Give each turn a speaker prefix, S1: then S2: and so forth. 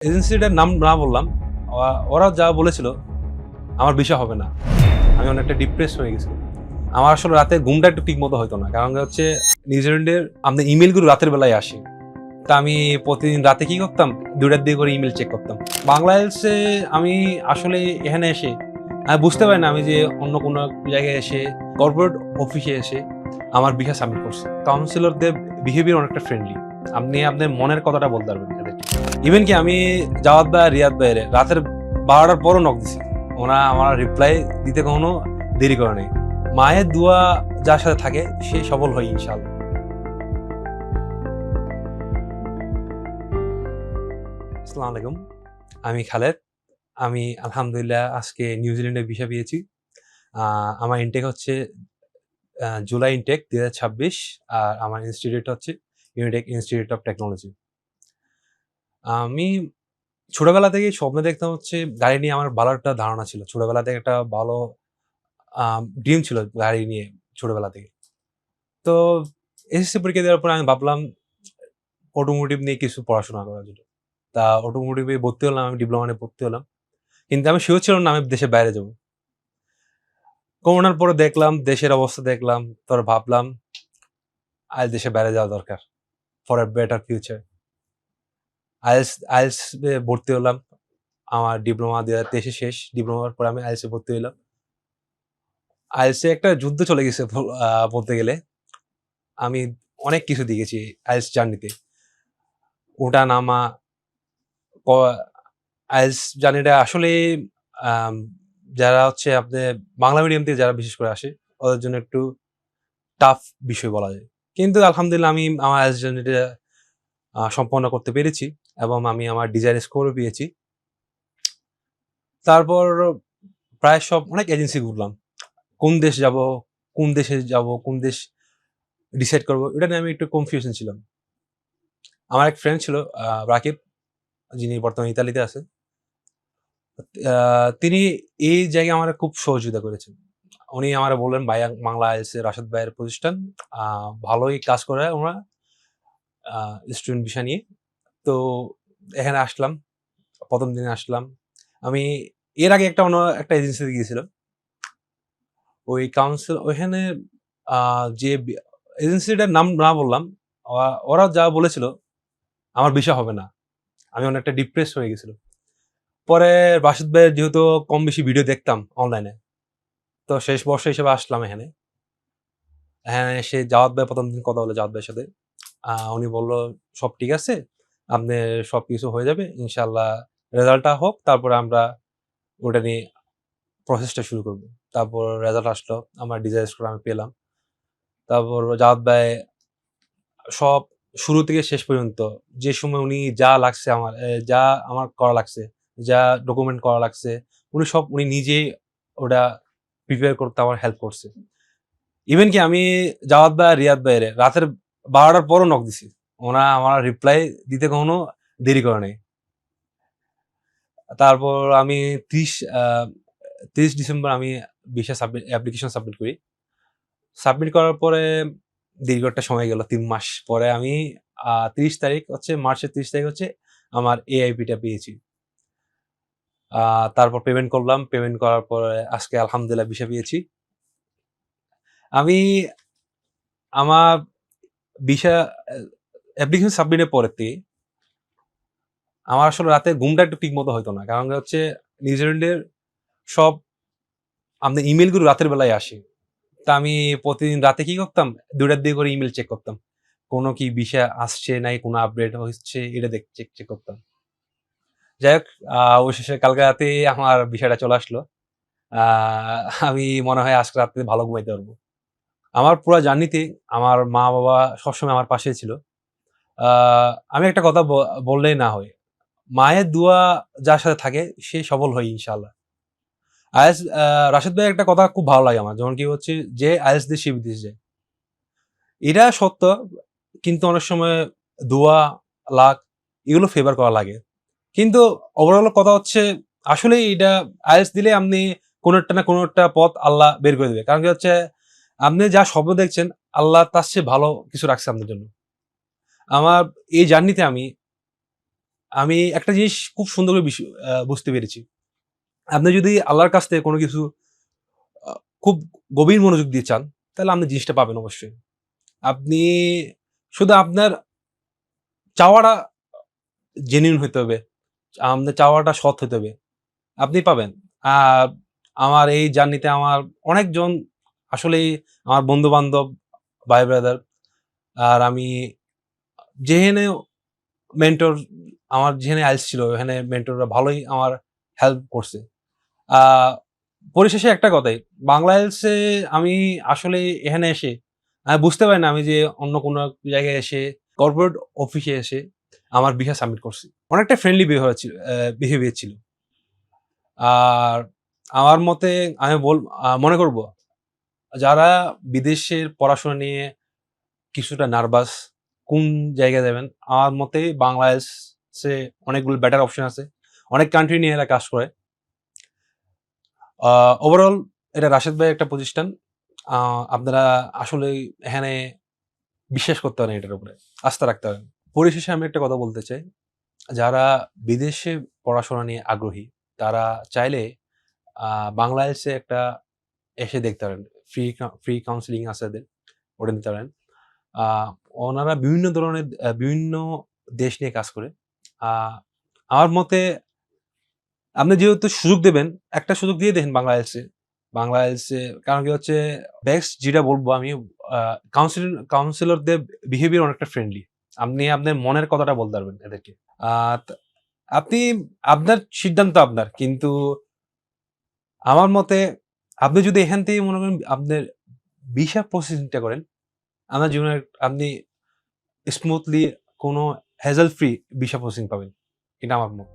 S1: এজেন্সিটার নাম না বললাম, ওরা যা বলেছিল আমার বিষয় হবে না। আমি অনেকটা ডিপ্রেস হয়ে গেছি। আমার আসলে রাতে ঘুমটা একটু ঠিক মতো হতো না, কারণ হচ্ছে নিউজিল্যান্ডের আমাদের ইমেলগুলো রাতের বেলায় আসে। তা আমি প্রতিদিন রাতে কি করতাম, 2টার দিকে করে ইমেল চেক করতাম। বাংলাদেশে আমি আসলে এখানে এসে আমি বুঝতে পারি না আমি যে অন্য কোনো জায়গায় এসে কর্পোরেট অফিসে এসে আমার ভিসা সাবমিট করছি। কাউন্সিলরদের বিহেভিয়ার অনেকটা ফ্রেন্ডলি। আপনি আপনার মনের কথাটা বলতে পারবেন এদেরকে। ইভেন কি আমি জাওয়াদ ভাই রিয়াদ ভাইয়ের রাতের 12টার পরও নক দিছি, ওরা আমার রিপ্লাই দিতে কখনো দেরি করে নেই। মায়ের দোয়া যার সাথে থাকে সে সফল হয় ইনশাআল্লাহ। আসসালামু আলাইকুম, আমি খালেদ। আমি আলহামদুলিল্লাহ আজকে নিউজিল্যান্ডে ভিসা পেয়েছি। আমার ইনটেক হচ্ছে জুলাই ইনটেক 2026। আর আমার ইনস্টিটিউট হচ্ছে ইউনিটেক ইনস্টিটিউট অফ টেকনোলজি। আমি ছোটবেলা থেকেই স্বপ্ন দেখতাম হচ্ছে গাড়ি নিয়ে, আমার ভালো একটা ধারণা ছিল। ছোটবেলা থেকে একটা ভালো ড্রিম ছিল গাড়ি নিয়ে, ছোটবেলা থেকে। তো এসএসসি পরীক্ষা দেওয়ার পর আমি ভাবলাম অটোমোটিভ নিয়ে কিছু পড়াশোনা করার জন্য। তা অটোমোটিভে ভর্তি হলাম, আমি ডিপ্লোমা নিয়ে ভর্তি হলাম। কিন্তু আমি শিওর ছিলাম না আমি দেশের বাইরে যাব। করোনার পরে দেখলাম দেশের অবস্থা, দেখলাম তোর ভাবলাম আজ দেশের বাইরে যাওয়া দরকার for a better future. IELTS IELTS এ ভর্তি হলাম। আমার ডিপ্লোমা 2023 শেষ। ডিপ্লোমার পরে আমি আইএলস এ ভর্তি হলাম। আইএলস এ একটা যুদ্ধ চলে গেছে বলতে গেলে। আমি অনেক কিছু দেখেছি আইএলস জার্নিতে। ওঠা নামা, ক আইএলস জার্নিটা আসলে আম যারা হচ্ছে আপনার বাংলা মিডিয়াম থেকে যারা বিশেষ করে আসে, ওদের জন্য একটু টাফ বিষয় বলা যায়। কিন্তু আলহামদুলিল্লাহ আমি আমার আইএলস জার্নিটা সম্পন্ন করতে পেরেছি এবং আমি আমার ডিজায়ার স্কোরও পেয়েছি। তারপর প্রায় অনেক এজেন্সি ঘুরলাম। কোন দেশ যাব, কোন দেশে যাব, কোন দেশ ডিসাইড করব, এটা নিয়ে আমি একটু কনফিউশন ছিলাম। আমার এক ফ্রেন্ড ছিল রাকিব, যিনি বর্তমানে ইতালিতে আছেন। তিনি এই জায়গায় আমারে খুব সহযোগিতা করেছেন। উনি আমারে বললেন, "ভাই, বাংলা আইএলটিএস এর রাশেদ ভাইয়ের প্রতিষ্ঠান ভালোই কাজ করে ওরা স্টুডেন্ট ভিসা নিয়ে।" তো এখানে আসলাম, ১ম দিনে আসলাম। আমি এর আগে অন্য একটা এজেন্সিতে গিয়েছিলাম। ওই ওইখানে যে এজেন্সিটার নাম না বললাম, ওরা যা বলেছিল আমার ভিসা হবে না। আমি অনেকটা ডিপ্রেস হয়ে গেছিলাম। পরে রাশেদ ভাইয়ের যেহেতু কম বেশি ভিডিও দেখতাম অনলাইনে, তো শেষ বর্ষ হিসেবে আসলাম এখানে। এখানে এসে জাওয়াদ ভাই ১ম দিন কথা হলো জাওয়াদ ভাইয়ের সাথে। উনি বলল, "সব ঠিক আছে। আপনার সবকিছু হয়ে যাবে। ইনশাআল্লাহ রেজাল্টটা হোক, তারপরে আমরা ওটা নিয়ে প্রসেসটা শুরু করব।" তারপর রেজাল্ট আসলো। আমার ডিজায়ার স্কোর আমি পেলাম। তারপর জাওয়াদ ভাই সব শুরু থেকে শেষ পর্যন্ত যে সময় উনি যা লাগছে আমার যা আমার করা লাগছে, যা ডকুমেন্ট করা লাগছে, উনি নিজেই ওটা প্রিপেয়ার করতে আমার হেল্প করছে। ইভেন কি আমি জাওয়াদ ভাই, রিয়াদ ভাইয়ের রাতের 12টার পরও নক দিছি। ওরা আমার রিপ্লাই দিতে কখনো দেরি করে নাই। তারপর আমি 30 ডিসেম্বর আমি ভিসা অ্যাপ্লিকেশন সাবমিট করি। সাবমিট করার পরে দীর্ঘ একটা সময় গেল, ৩ মাস পরে আমি ৩০ তারিখ হচ্ছে মার্চের ৩০ তারিখ হচ্ছে আমার এআইপিটা পেয়েছি। তারপর পেমেন্ট করলাম। পেমেন্ট করার পরে আজকে আলহামদুলিল্লাহ ভিসা পেয়েছি। আমি আমার ভিসা অ্যাপ্লিকেশন সাবমিটের পরের থেকে আমার আসলে রাতে ঘুমটা একটু ঠিক মতো হইতো না। কারণ হচ্ছে নিউজিল্যান্ডের সব আপনার ইমেইলগুলো রাতের বেলায় আসে। তা আমি প্রতিদিন রাতে কি করতাম, ২টার দিকে করে ইমেইল চেক করতাম। কোনো কি ভিসা আসছে নাকি কোনো আপডেট হচ্ছে, এটা চেক করতাম। যাই হোক, অবশেষে কালকে রাতেই আমার ভিসাটা চলে আসলো। আ আমি মনে হয় আজকে রাত্রে ভালো ঘুমাইতে পারবো। আমার পুরা জার্নিতে আমার মা-বাবা সবসময় আমার পাশেই ছিল। আ আমি একটা কথা বললেই না হয়। মায়ের দোয়া যার সাথে থাকে সে সফল হয় ইনশাআল্লাহ। আইএলটিএস রাশেদ ভাইয়ের একটা কথা খুব ভালো লাগে আমার। যেমন কি হচ্ছে, যে আইএলটিএস দিয়ে সে বিদেশ যায়। এটা সত্য, কিন্তু অনেক সময় দোয়া, লাক এগুলো ফেভার করা লাগে। কিন্তু ওভারঅল কথা হচ্ছে, আসলেই এটা আইএলটিএস দিলে আপনি কোনো একটা না কোনো একটা পথ আল্লাহ বের করে দেবে। কারণ কি হচ্ছে, আপনি যা স্বপ্ন দেখছেন আল্লাহ তার চেয়ে ভালো কিছু রাখছে আপনার জন্য। আমার এই জার্নিতে আমি আমি একটা জিনিস খুব সুন্দর করে বুঝতে পেরেছি। আপনি যদি আল্লাহর কাছ থেকে কোনো কিছু আ খুব গভীর মনোযোগ দিয়ে চান, তাহলে আপনি জিনিসটা পাবেন অবশ্যই। আপনি শুধু আপনার চাওয়াটা জেনুইন হইতে হবে। আপনার চাওয়াটা সৎ হইতে হবে। আপনি পাবেন। আর আমার এই জার্নিতে আমার অনেকজন আসলেই আমার বন্ধু-বান্ধব, ভাই ব্রাদার আর আমি যেখানে মেন্টর আমার যেখানে আইএলটিএস ছিল ওখানে মেন্টররা ভালোই আমার হেল্প করছে। আ পরিশেষে একটা কথাই, বাংলা আইএলটিএস এ আমি আসলে এখানে এসে আমি বুঝতে পারি না আমি যে অন্য কোনো এক জায়গায় এসে কর্পোরেট অফিসে এসে আমার ভিসা সাবমিট করছি। অনেকটা ফ্রেন্ডলি বিহেভিয়ার ছিল। আর আমার মতে আমি মনে করব যারা বিদেশের পড়াশোনা নিয়ে কিছুটা নার্ভাস, কোন জায়গায় যাবেন? আমার মতে বাংলাদেশে অনেকগুলো বেটার অপশন আছে। অনেক কান্ট্রি নিয়ে এরা কাজ করে। ওভারঅল এটা রাশেদ ভাইয়ের একটা প্রতিষ্ঠান। আ আপনারা আসলেই এখানে বিশ্বাস করতে পারেন এটার উপরে। আস্থা রাখতে পারেন। পরিশেষে আমি একটা কথা বলতে চাই। যারা বিদেশে পড়াশোনা নিয়ে আগ্রহী, তারা চাইলে আ বাংলাদেশে একটা এসে দেখতে পারেন। ফ্রি কাউন্সেলিং আছে এদের। ওটা নিতে পারেন। আ ওনারা বিভিন্ন ধরনের বিভিন্ন দেশ নিয়ে কাজ করে। আ আমার মতে আপনি যেহেতু সুযোগ দেবেন, একটা সুযোগ দিয়ে দেখেন বাংলাদেশে। বাংলাদেশে কারণ কি হচ্ছে বেস্ট যেটা বলব আমি আ কাউন্সিলরদের বিহেভিয়ার অনেকটা ফ্রেন্ডলি। আপনি আপনার মনের কথাটা বলতে পারবেন এদেরকে। আ তা আপনি আপনার সিদ্ধান্ত আপনার। কিন্তু আমার মতে আপনি যদি এখান থেকে মনে করেন আপনার ভিসা প্রসেসিংটা করেন, আপনার জীবনে আপনি স্মুথলি কোনো হ্যাসেল ফ্রি ভিসা প্রসেসিং পাবেন। এটা আমার মত।